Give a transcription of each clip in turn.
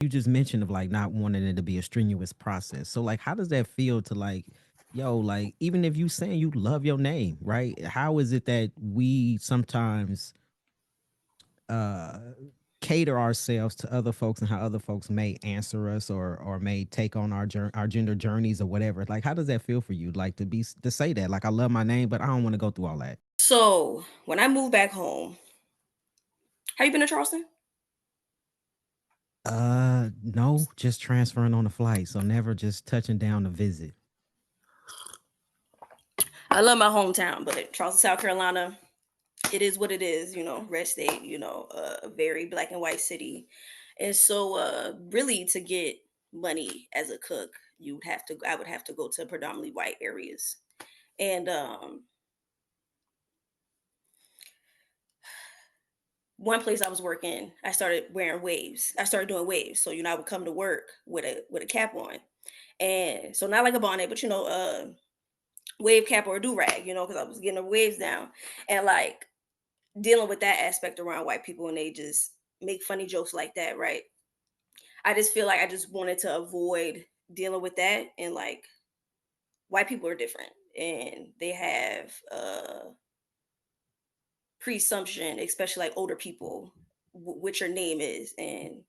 you just mentioned of like not wanting it to be a strenuous process. So like how does that feel to like, yo, like even if you saying you love your name, right? How is it that we sometimes uh cater ourselves to other folks and how other folks may answer us or may take on our gender journeys or whatever? Like how does that feel for you? Like to say that like I love my name, but I don't want to go through all that. So when I moved back home, have you been to Charleston? No, just transferring on a flight, so never just touching down to visit. I love my hometown, but Charleston, South Carolina, it is what it is, red state, a very black and white city. And so really to get money as a cook, I would have to go to predominantly white areas. And one place I was working, I started wearing waves. I started doing waves. So, I would come to work with a cap on. And so not like a bonnet, but wave cap or a do rag, because I was getting the waves down. And like dealing with that aspect around white people and they just make funny jokes like that, right? I just feel like I just wanted to avoid dealing with that. And like white people are different and they have presumption, especially like older people, what your name is and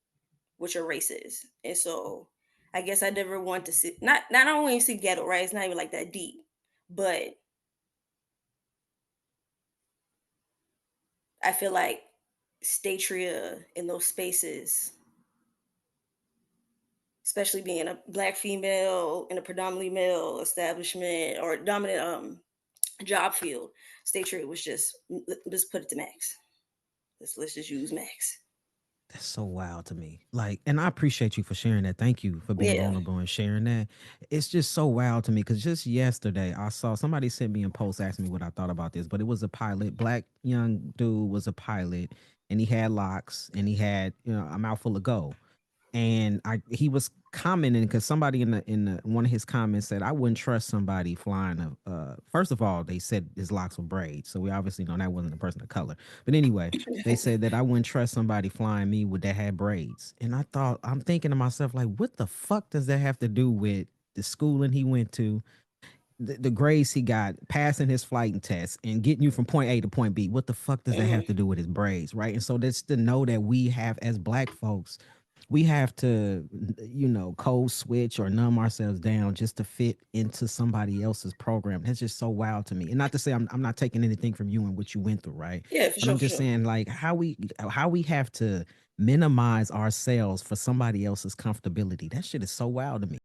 what your race is. And so I guess I never want to see, not only see ghetto, right? It's not even like that deep, but I feel like statria in those spaces, especially being a black female in a predominantly male establishment or dominant job field, statria was just put it to max. Let's just use max. That's so wild to me. Like, and I appreciate you for sharing that. Thank you for being Yeah. vulnerable and sharing that. It's just so wild to me because just yesterday I saw somebody sent me a post asking me what I thought about this, but it was a pilot, black young dude was a pilot, and he had locks and he had a mouthful of gold, and I he was commenting because somebody in the one of his comments said I wouldn't trust somebody flying a first of all they said his locks were braids, so we obviously know that wasn't a person of color, but anyway they said that I wouldn't trust somebody flying me with that had braids, and I'm thinking to myself like what the fuck does that have to do with the schooling he went to, the grades he got, passing his flight and tests, and getting you from point A to point B? What the fuck does that have to Hmm. do with his braids, right? And so that's to know that we have as black folks, we have to, code switch or numb ourselves down just to fit into somebody else's program. That's just so wild to me. And not to say I'm not taking anything from you and what you went through, right? Yeah, for But sure, I'm for just sure. saying like how we have to minimize ourselves for somebody else's comfortability. That shit is so wild to me.